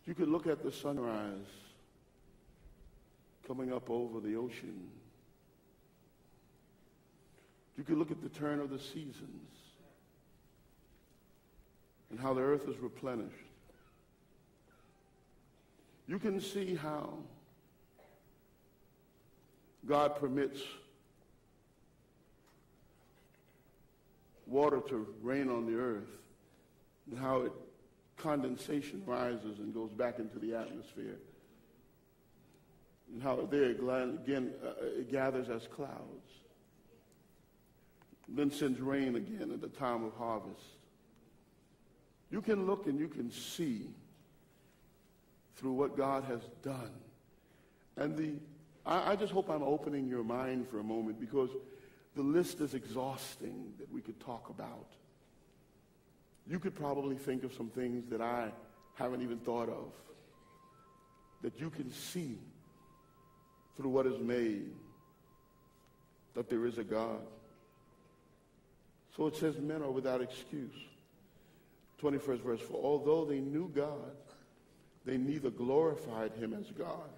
You could look at the sunrise coming up over the ocean. You could look at the turn of the seasons and how the earth is replenished. You can see how God permits water to rain on the earth and how condensation rises and goes back into the atmosphere, and how there again it gathers as clouds, then sends rain again at the time of harvest. You can look and you can see through what God has done. And I just hope I'm opening your mind for a moment, because the list is exhausting that we could talk about. You could probably think of some things that I haven't even thought of, that you can see through what is made, that there is a God. So it says men are without excuse. 21st verse, for although they knew God, they neither glorified him as God,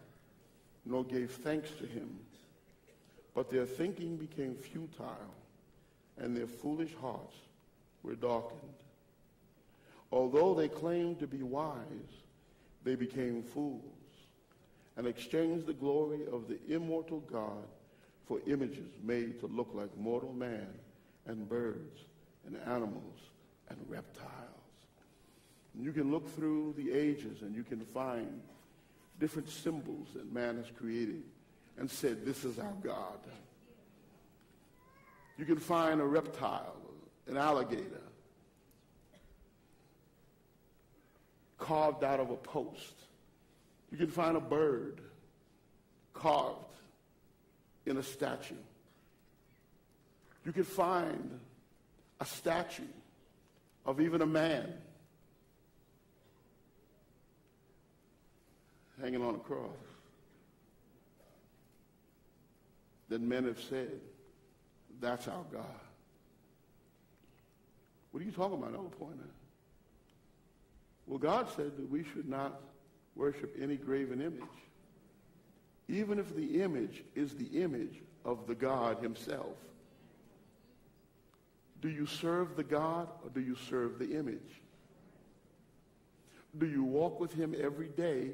nor gave thanks to him. But their thinking became futile, and their foolish hearts were darkened. Although they claimed to be wise, they became fools, and exchanged the glory of the immortal God for images made to look like mortal man and birds and animals and reptiles. And you can look through the ages and you can find different symbols that man has created and said, this is our God. You can find a reptile, an alligator, carved out of a post. You can find a bird carved in a statue. You can find a statue of even a man hanging on a cross that men have said, that's our God. What are you talking about, Elder Pointer? Well, God said that we should not worship any graven image, even if the image is the image of the God himself. Do you serve the God or do you serve the image? Do you walk with him every day,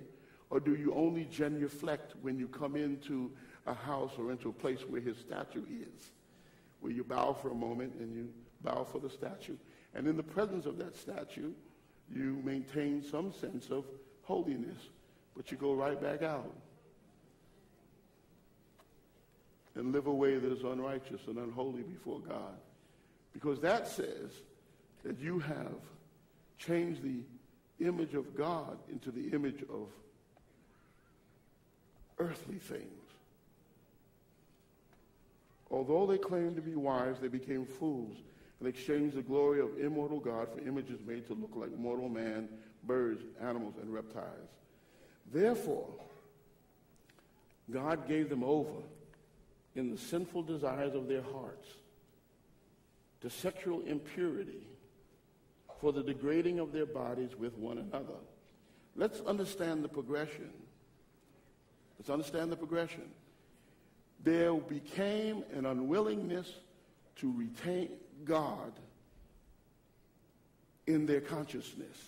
or do you only genuflect when you come into a house or into a place where his statue is, where you bow for a moment and you bow for the statue, and in the presence of that statue you maintain some sense of holiness, but you go right back out and live a way that is unrighteous and unholy before God, because that says that you have changed the image of God into the image of earthly things. Although they claimed to be wise, they became fools and exchanged the glory of immortal God for images made to look like mortal man, birds, animals, and reptiles. Therefore, God gave them over in the sinful desires of their hearts to sexual impurity for the degrading of their bodies with one another. Let's understand the progression. Let's understand the progression. There became an unwillingness to retain God in their consciousness.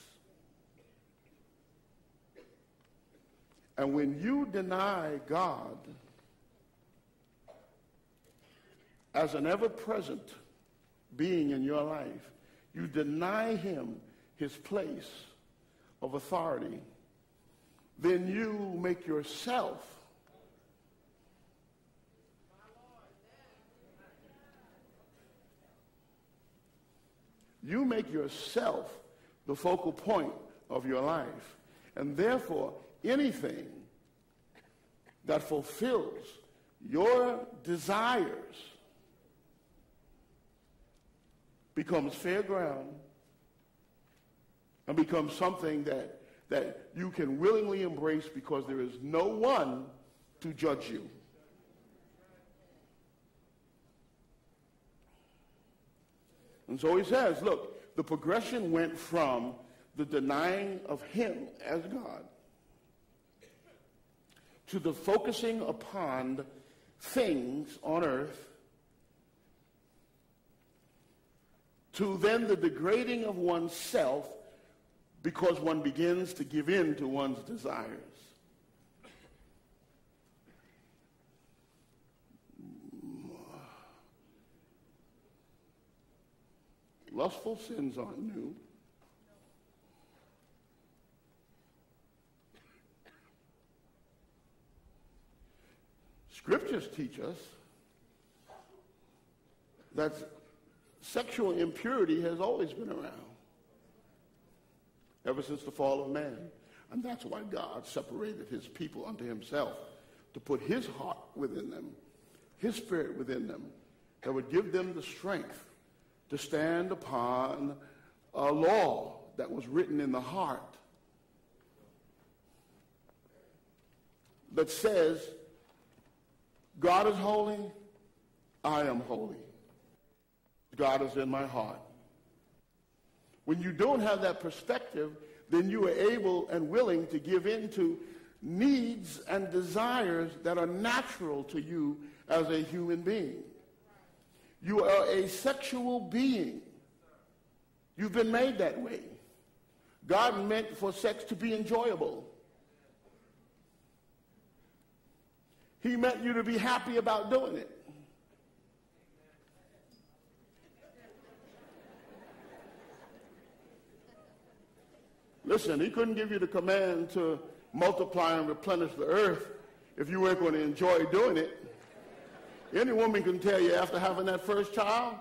And when you deny God as an ever-present being in your life, you deny him his place of authority, then you make yourself the focal point of your life. And therefore, anything that fulfills your desires becomes fair ground and becomes something that you can willingly embrace, because there is no one to judge you. And so he says, look, the progression went from the denying of him as God to the focusing upon things on earth, to then the degrading of oneself because one begins to give in to one's desires. Lustful sins aren't new. Scriptures teach us that sexual impurity has always been around, ever since the fall of man. And that's why God separated his people unto himself, to put his heart within them, his spirit within them, that would give them the strength to stand upon a law that was written in the heart that says, God is holy, I am holy. God is in my heart. When you don't have that perspective, then you are able and willing to give in to needs and desires that are natural to you as a human being. You are a sexual being. You've been made that way. God meant for sex to be enjoyable. He meant you to be happy about doing it. Listen, he couldn't give you the command to multiply and replenish the earth if you weren't going to enjoy doing it. Any woman can tell you after having that first child,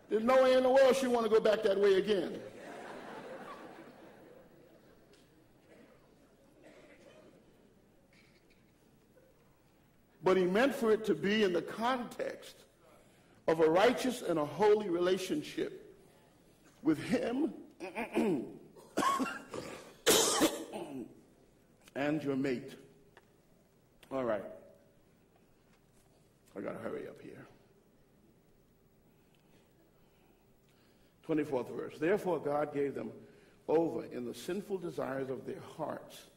there's no way in the world she want to go back that way again. But he meant for it to be in the context of a righteous and a holy relationship with him and your mate. All right. I got to hurry up here. 24th verse. Therefore God gave them over in the sinful desires of their hearts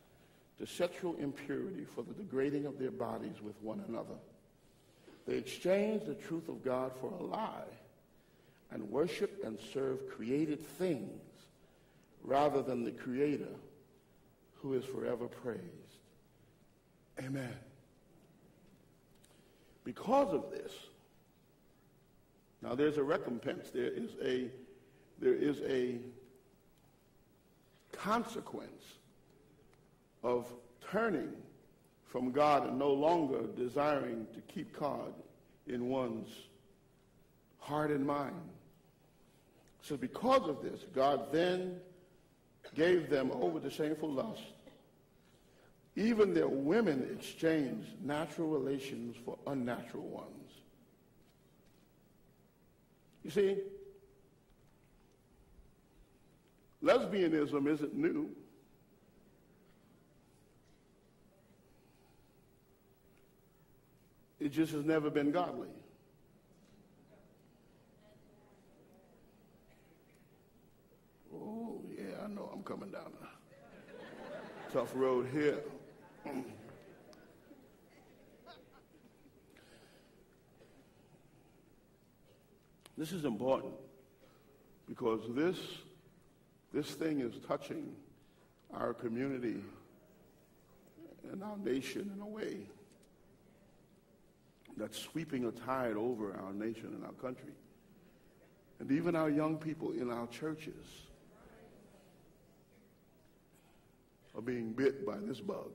to sexual impurity for the degrading of their bodies with one another. They exchanged the truth of God for a lie and worshiped and served created things rather than the Creator, who is forever praised. Amen. Because of this, now there's a recompense. There is a consequence of turning from God and no longer desiring to keep God in one's heart and mind. So because of this, God then gave them over to shameful lust. Even their women exchanged natural relations for unnatural ones. You see, lesbianism isn't new. It just has never been godly. Oh, yeah, I know I'm coming down a tough road here. This is important because this thing is touching our community and our nation in a way that's sweeping a tide over our nation and our country. And even our young people in our churches are being bit by this bug.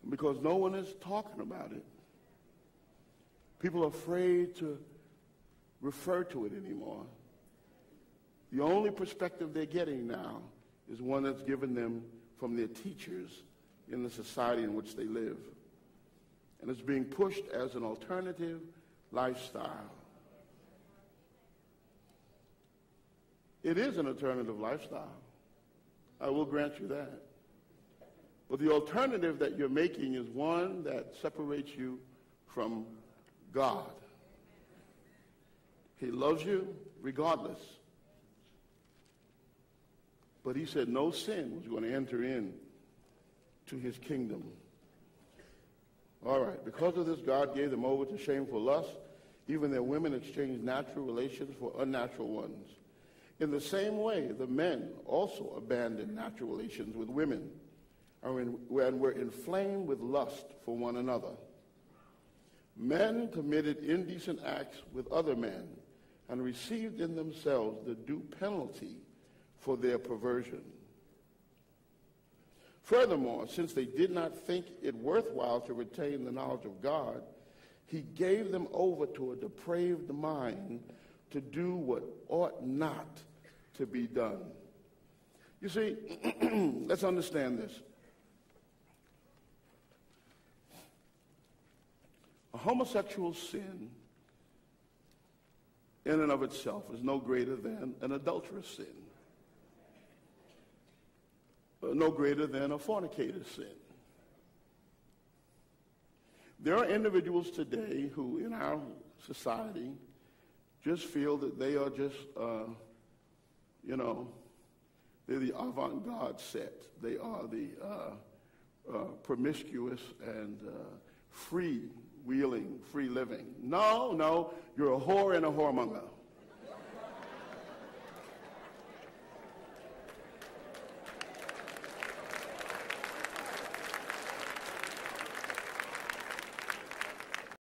Because no one is talking about it. People are afraid to refer to it anymore. The only perspective they're getting now is one that's given them from their teachers in the society in which they live. And it's being pushed as an alternative lifestyle. It is an alternative lifestyle. I will grant you that. But the alternative that you're making is one that separates you from God. He loves you regardless. But he said no sin was going to enter in to his kingdom. All right, because of this, God gave them over to shameful lust. Even their women exchanged natural relations for unnatural ones. In the same way, the men also abandoned natural relations with women and were inflamed with lust for one another. Men committed indecent acts with other men and received in themselves the due penalty for their perversion. Furthermore, since they did not think it worthwhile to retain the knowledge of God, he gave them over to a depraved mind to do what ought not to be done. You see, let's understand this. A homosexual sin in and of itself is no greater than an adulterous sin, no greater than a fornicator's sin. There are individuals today who in our society just feel that they are just, they're the avant-garde set. They are the promiscuous and free-wheeling, free living. No, you're a whore and a whoremonger.